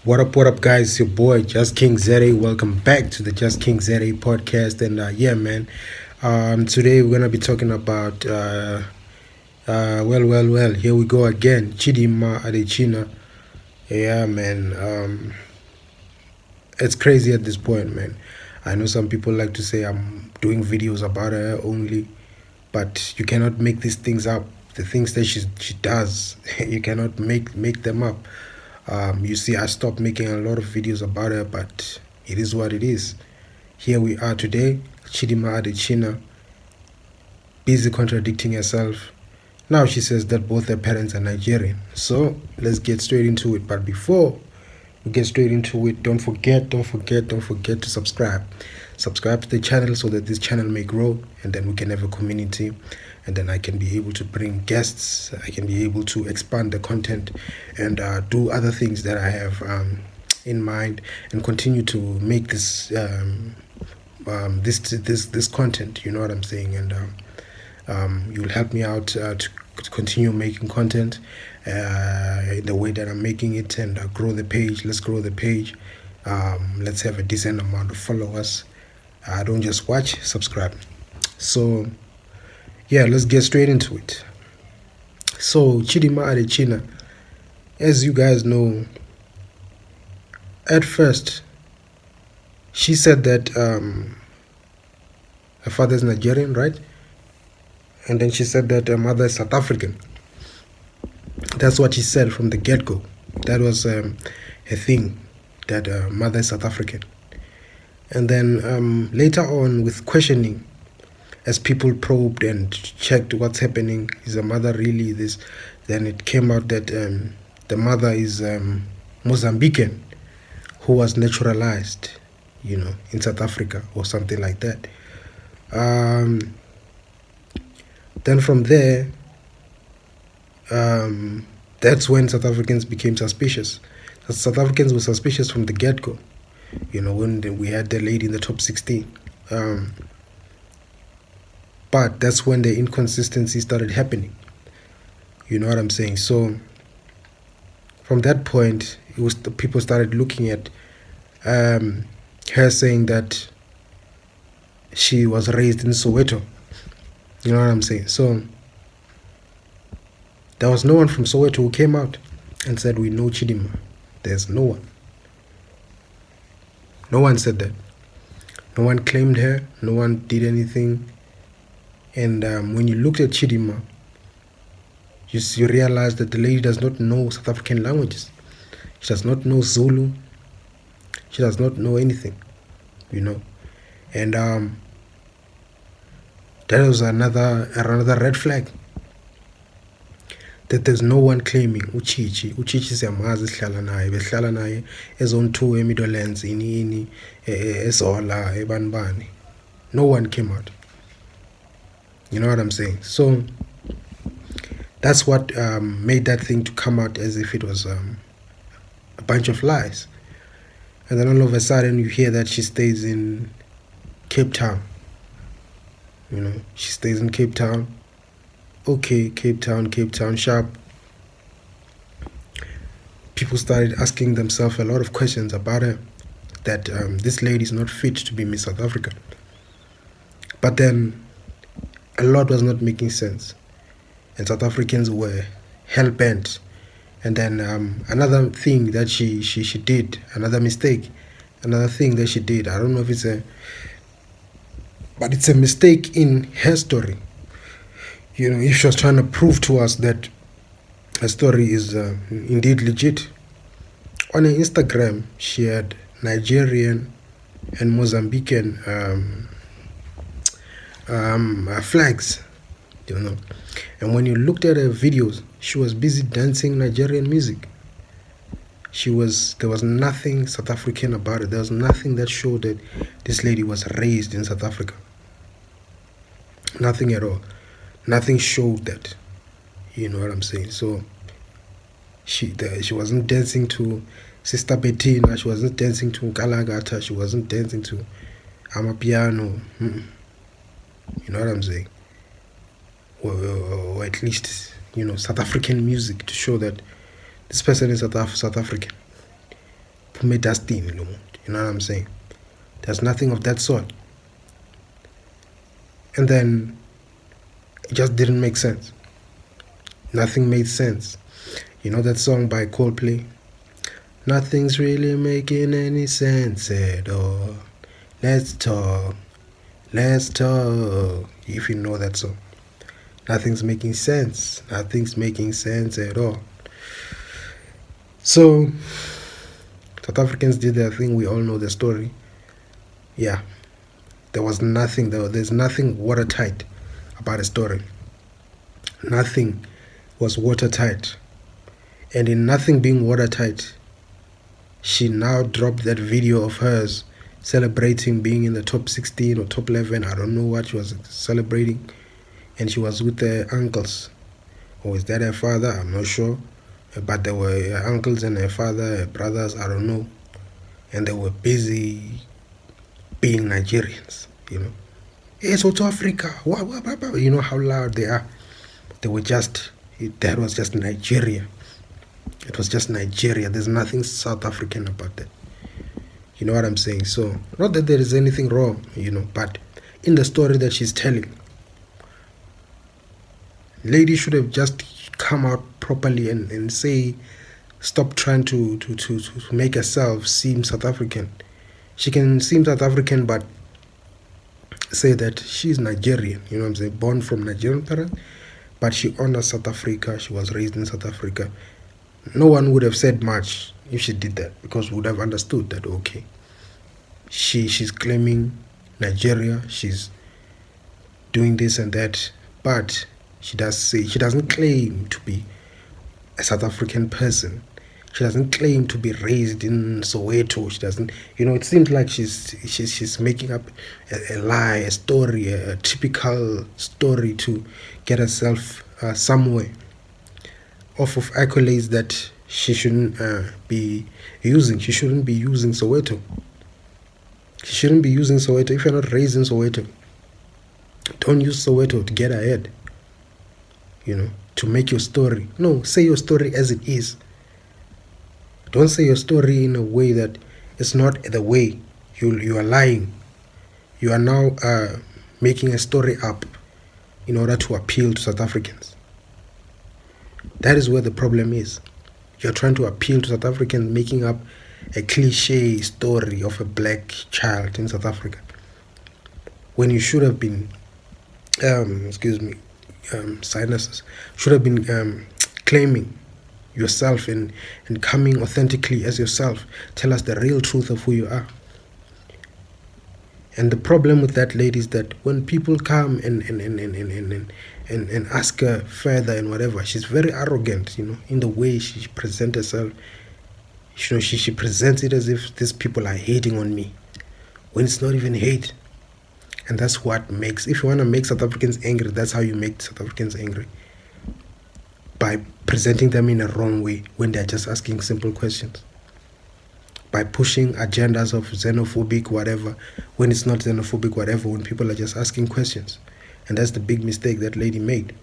What up, guys? It's your boy, Just King Zere. Welcome back to the Just King Zere podcast. And yeah, man, today we're going to be talking about, here we go again. Chidimma Adetshina. Yeah, man, it's crazy at this point, man. I know some people like to say I'm doing videos about her only, but you cannot make these things up. The things that she does, you cannot make them up. You see, I stopped making a lot of videos about her, but it is what it is. Here we are today, Chidimma Adetshina, busy contradicting herself. Now she says that both her parents are Nigerian. So let's get straight into it. But before we get straight into it, don't forget to subscribe. Subscribe to the channel so that this channel may grow, and then we can have a community, and then I can be able to bring guests. I can be able to expand the content and do other things that I have in mind, and continue to make this content. You know what I'm saying? And you'll help me out to continue making content in the way that I'm making it, and grow the page. Let's grow the page. Let's have a decent amount of followers. Don't just watch, subscribe. So yeah, let's get straight into it. So Chidimma Adetshina, as you guys know, at first she said that her father is Nigerian, right? And then she said that her mother is South African. That's what she said from the get-go. That was her thing, that mother is South African. And then later on, with questioning, as people probed and checked what's happening, is the mother really this? Then it came out that the mother is Mozambican, who was naturalized, in South Africa or something like that. Then from there, that's when South Africans became suspicious. South Africans were suspicious from the get-go, when we had the lady in the top 16. But that's when the inconsistencies started happening. You know what I'm saying? So from that point, it was the people started looking at her saying that she was raised in Soweto. You know what I'm saying? So there was no one from Soweto who came out and said, we know Chidimma. There's no one. No one said that. No one claimed her. No one did anything. And when you looked at Chidimma, you realize that the lady does not know South African languages. She does not know Zulu. She does not know anything, And that was another red flag. That there's no one claiming Uchichi siyamazi sihlala naye behlala naye ezone 2 eMidlands ini eZola ebanibani. No one came out. You know what I'm saying? So that's what made that thing to come out as if it was a bunch of lies. And then all of a sudden you hear that she stays in Cape Town. She stays in Cape Town. Okay, Cape Town, sharp. People started asking themselves a lot of questions about her, that this lady is not fit to be Miss South Africa. But then a lot was not making sense, and South Africans were hell-bent. And then another thing that she did, another thing that she did, I don't know if it's but it's a mistake in her story. If she was trying to prove to us that her story is indeed legit. On her Instagram, she had Nigerian and Mozambican flags, And when you looked at her videos, she was busy dancing Nigerian music. There was nothing South African about it. There was nothing that showed that this lady was raised in South Africa. Nothing at all. Nothing showed that. You know what I'm saying? So she wasn't dancing to Sister Bettina. She wasn't dancing to Kalagata. She wasn't dancing to Amapiano. You know what I'm saying? Or at least, South African music to show that this person is South African. dustini lo muntu. You know what I'm saying? There's nothing of that sort. And then it just didn't make sense. Nothing made sense. You know that song by Coldplay? Nothing's really making any sense at all. Let's talk. Let's talk. If you know that song. Nothing's making sense. Nothing's making sense at all. So, South Africans did their thing. We all know the story. Yeah. There was nothing, there's nothing watertight about the story. Nothing was watertight. And in nothing being watertight, she now dropped that video of hers celebrating being in the top 16 or top 11. I don't know what she was celebrating. And she was with her uncles. Or is that her father? I'm not sure. But there were her uncles and her father, her brothers, I don't know. And they were busy being Nigerians, you know. Hey, South Africa, you know how loud they are. They were that was just Nigeria. It was just Nigeria. There's nothing South African about that. You know what I'm saying? So, not that there is anything wrong, you know, but in the story that she's telling, lady should have just come out properly and say, stop trying to make herself seem South African. She can seem South African, but say that she's Nigerian, you know what I'm saying, born from Nigerian parents, but she honors South Africa. She was raised in South Africa. No one would have said much if she did that, because we would have understood that, okay, she's claiming Nigeria, she's doing this and that, but she doesn't claim to be a South African person. She doesn't claim to be raised in Soweto. She doesn't, you know, it seems like she's making up a lie, a story, a typical story to get herself somewhere off of accolades that she shouldn't be using. She shouldn't be using Soweto. She shouldn't be using Soweto. If you're not raised in Soweto, don't use Soweto to get ahead, you know, to make your story. No, say your story as it is. Don't say your story in a way that it's not the way. You are lying. You are now making a story up in order to appeal to South Africans. That is where the problem is. You're trying to appeal to South Africans, making up a cliche story of a black child in South Africa, when you should have been, sinuses, should have been claiming yourself and coming authentically as yourself. Tell us the real truth of who you are. And the problem with that lady is that when people come and ask her further and whatever, she's very arrogant, you know, in the way she presents herself. You know, she presents it as if these people are hating on me, when it's not even hate. And that's what makes, if you want to make South Africans angry, that's how you make South Africans angry. By presenting them in a wrong way when they're just asking simple questions. By pushing agendas of xenophobic whatever, when it's not xenophobic whatever, when people are just asking questions. And that's the big mistake that lady made,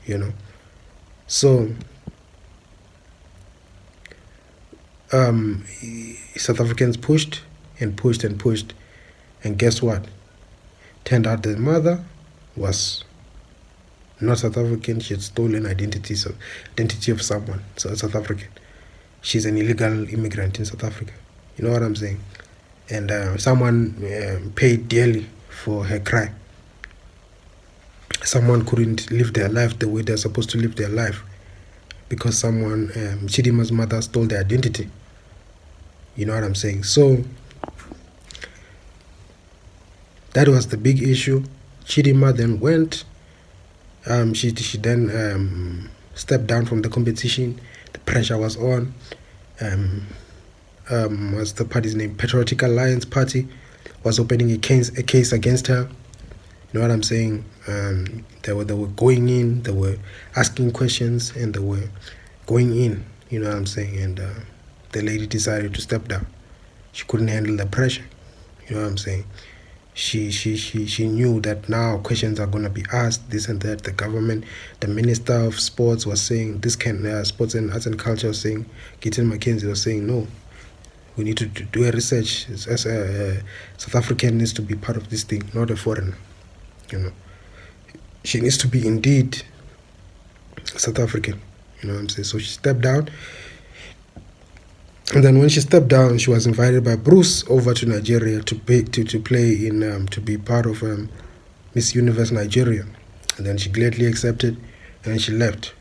you know. So, South Africans pushed and pushed and pushed. And guess what? Turned out the mother was not South African. She had stolen identity of someone, so South African. She's an illegal immigrant in South Africa. You know what I'm saying? And someone paid dearly for her crime. Someone couldn't live their life the way they're supposed to live their life because someone, Chidimma's mother, stole their identity. You know what I'm saying? So that was the big issue. Chidimma then went. She then stepped down from the competition. The pressure was on. What's the party's name? Patriotic Alliance Party was opening a case against her. You know what I'm saying? They were going in. They were asking questions, and they were going in. You know what I'm saying? And the lady decided to step down. She couldn't handle the pressure. You know what I'm saying? She knew that now questions are going to be asked, this and that. The government, the Minister of Sports was saying, Sports and Arts and Culture was saying, Gideon McKenzie was saying, no, We need to do a research. As a South African needs to be part of this thing, not a foreigner. She needs to be indeed South African. You know what I'm saying? So she stepped down. And then when she stepped down, she was invited by Bruce over to Nigeria to play in to be part of Miss Universe Nigeria. And then she gladly accepted, and then she left.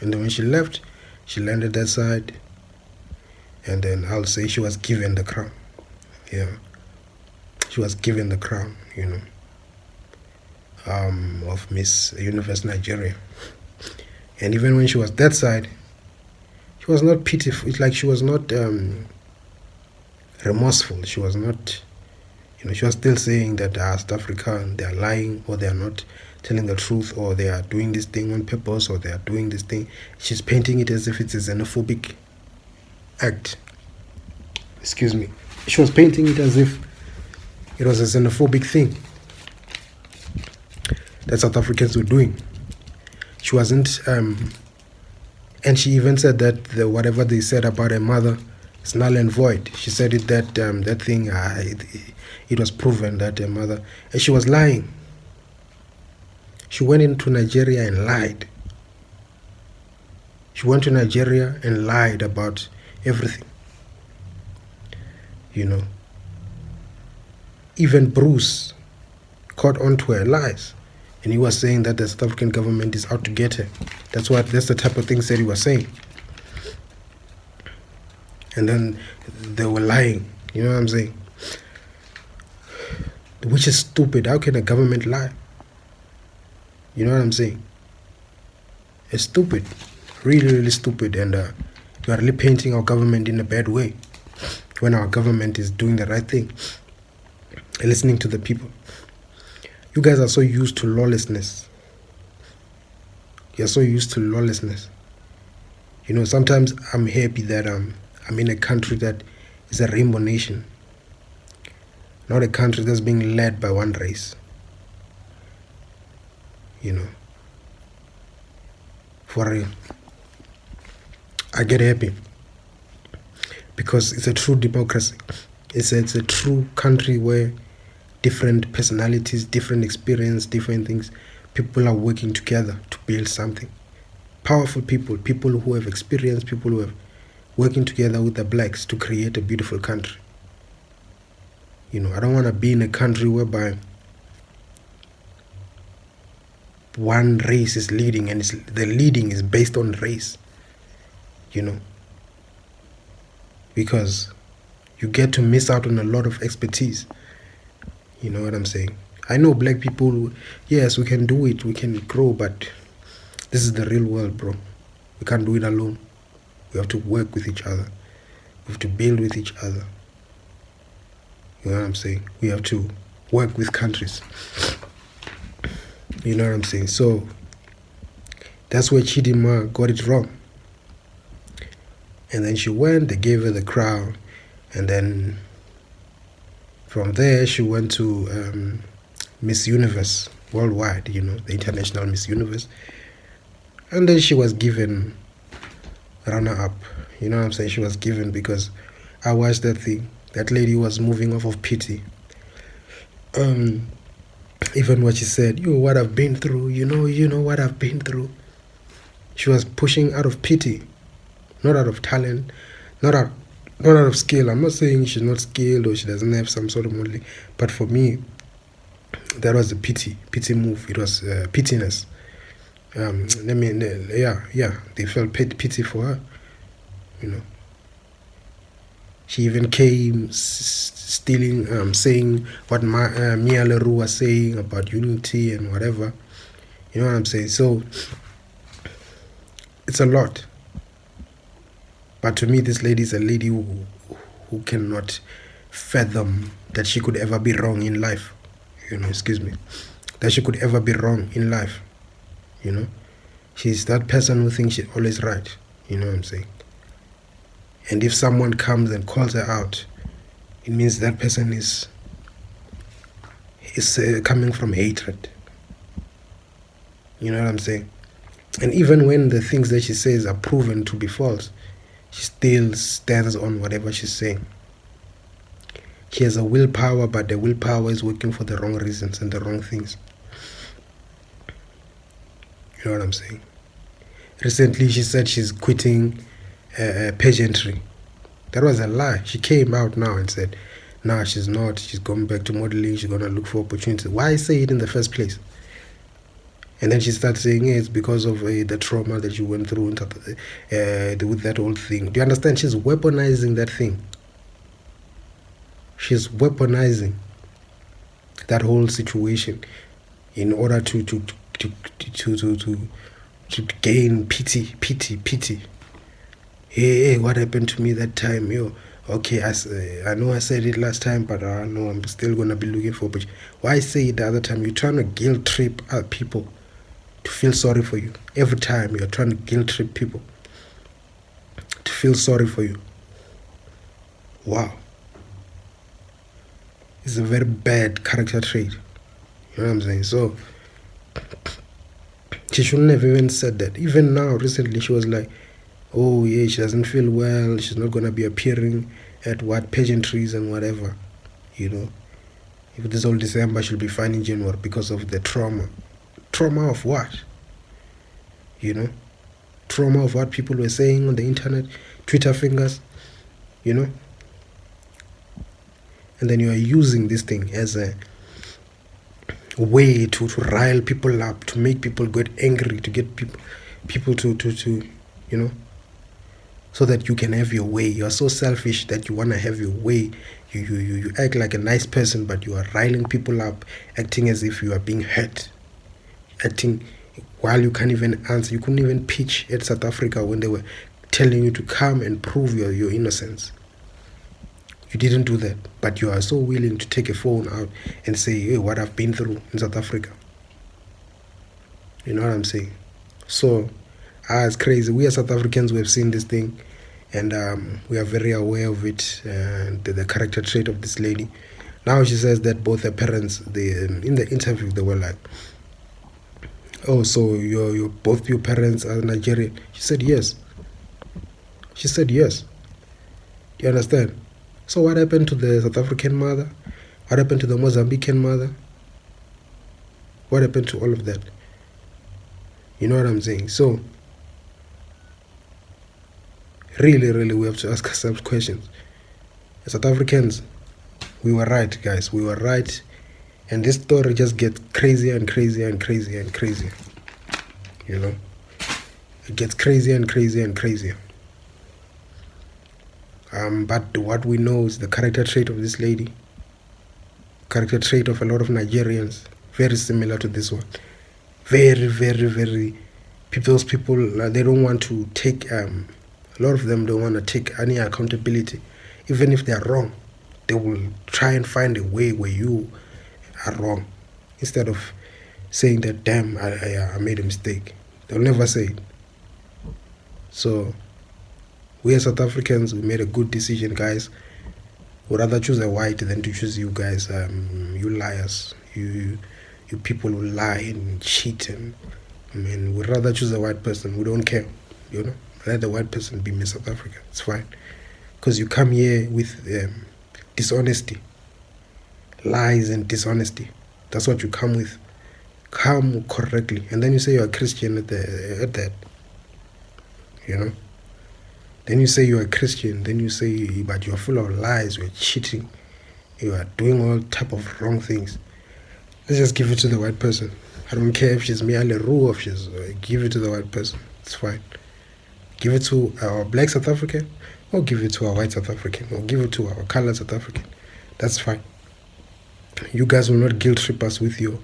And then when she left, she landed that side, and then I'll say she was given the crown. Yeah, she was given the crown, of Miss Universe Nigeria. And even when she was that side, she was not pitiful. It's like she was not remorseful. She was not, she was still saying that South Africa, they are lying, or they are not telling the truth, or they are doing this thing on purpose, or they are doing this thing. She's painting it as if it's a xenophobic act. Excuse me. She was painting it as if it was a xenophobic thing that South Africans were doing. She wasn't, and she even said that whatever they said about her mother is null and void. She said it that that thing, it was proven that her mother, and she was lying. She went into Nigeria and lied. She went to Nigeria and lied about everything. Even Bruce caught on to her lies, and he was saying that the South African government is out to get her. That's the type of things that he was saying. And then they were lying. You know what I'm saying? Which is stupid. How can a government lie? You know what I'm saying? It's stupid. Really, really stupid. And you are really painting our government in a bad way, when our government is doing the right thing, listening to the people. You guys are so used to lawlessness. You're so used to lawlessness. Sometimes I'm happy that I'm in a country that is a rainbow nation, not a country that's being led by one race. For real. I get happy because it's a true democracy. It's a true country where different personalities, different experience, different things, people are working together to build something. Powerful people who have experience, people who have working together with the blacks to create a beautiful country. I don't want to be in a country whereby one race is leading, and the leading is based on race. Because you get to miss out on a lot of expertise. You know what I'm saying? I know black people, yes, we can do it, we can grow, but this is the real world, bro. We can't do it alone. We have to work with each other. We have to build with each other. You know what I'm saying? We have to work with countries. You know what I'm saying? So that's where Chidimma got it wrong. And then she went, they gave her the crown, and then from there she went to Miss Universe worldwide, the international Miss Universe. And then she was given runner-up. You know what I'm saying? She was given, because I watched that thing. That lady was moving off of pity. Even what she said, what I've been through, you know what I've been through. She was pushing out of pity, not out of talent, not out of skill. I'm not saying she's not skilled or she doesn't have some sort of modeling, but for me, that was a pity move. It was pittiness. They felt pity for her. She even came stealing, saying what Mia Leroux was saying about unity and whatever. You know what I'm saying? So it's a lot. But to me, this lady is a lady who cannot fathom that she could ever be wrong in life. That she could ever be wrong in life. She's that person who thinks she's always right. You know what I'm saying? And if someone comes and calls her out, it means that person is coming from hatred. You know what I'm saying? And even when the things that she says are proven to be false, she still stands on whatever she's saying. She has a willpower, but the willpower is working for the wrong reasons and the wrong things. You know what I'm saying? Recently, she said she's quitting pageantry. That was a lie. She came out now and said, nah, she's not. She's going back to modeling. She's going to look for opportunities. Why say it in the first place? And then she starts saying, it's because of the trauma that you went through with that whole thing. Do you understand? She's weaponizing that thing. She's weaponizing that whole situation in order to gain pity. Hey, what happened to me that time? Okay, I know I said it last time, but I know I'm still gonna be looking for. But why say it the other time? You're trying to guilt trip people to feel sorry for you. Every time you're trying to guilt trip people to feel sorry for you. Wow. It's a very bad character trait. You know what I'm saying? So she shouldn't have even said that. Even now, recently, she was like, oh yeah, she doesn't feel well. She's not gonna be appearing at what pageantries and whatever. If this whole December, she'll be fine in January because of the trauma. Trauma of what? Trauma of what people were saying on the internet, Twitter fingers, And then you are using this thing as a way to rile people up, to make people get angry, to get people to so that you can have your way. You are so selfish that you want to have your way. You act like a nice person, but you are riling people up, acting as if you are being hurt, acting while you can't even answer. You couldn't even pitch at South Africa when they were telling you to come and prove your innocence. You didn't do that, but you are so willing to take a phone out and say, hey, what I've been through in South Africa. You know what I'm saying? So, it's crazy. We as South Africans, we have seen this thing, and we are very aware of it, the character trait of this lady. Now she says that both her parents, in the interview, they were like, oh, so both your parents are Nigerian? She said yes. She said yes. Do you understand? So what happened to the South African mother? What happened to the Mozambican mother? What happened to all of that? You know what I'm saying? So, really, we have to ask ourselves questions. As South Africans, we were right, guys. We were right. And this story just gets crazier and crazier and crazier and crazier. It gets crazier and crazier and crazier. But what we know is the character trait of this lady, character trait of a lot of Nigerians, very similar to this one. Very, very, very. Those people, they don't want to take, a lot of them don't want to take any accountability. Even if they are wrong, they will try and find a way where you are wrong. Instead of saying that, damn, I made a mistake. They'll never say it. So, we as South Africans, we made a good decision, guys. We'd rather choose a white than to choose you guys. You liars. You people who lie and cheat. We'd rather choose a white person. We don't care. Let the white person be Miss South Africa. It's fine. Because you come here with dishonesty. Lies and dishonesty. That's what you come with. Come correctly. And then you say you're a Christian at that. Then you say you're a Christian, then you say, but you're full of lies, you're cheating, you are doing all type of wrong things. Let's just give it to the white person. I don't care if she's Mia Leroux or if she's, give it to the white person. It's fine. Give it to our black South African, or give it to our white South African, or give it to our colored South African. That's fine. You guys will not guilt trip us with your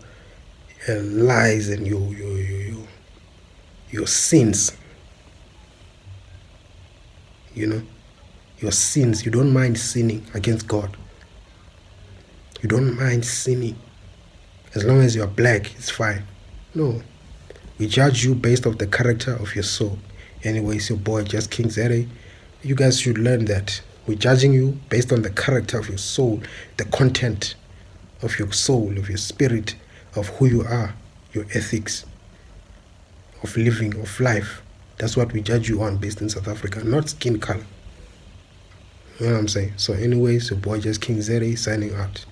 lies and your sins. Your sins. You don't mind sinning against God. You don't mind sinning. As long as you're black, it's fine. No. We judge you based off the character of your soul. Anyway, it's your boy, Just King Zere. You guys should learn that. We're judging you based on the character of your soul, the content of your soul, of your spirit, of who you are, your ethics, of living, of life. That's what we judge you on based in South Africa, not skin color. You know what I'm saying? So anyways, your boy just King Zere signing out.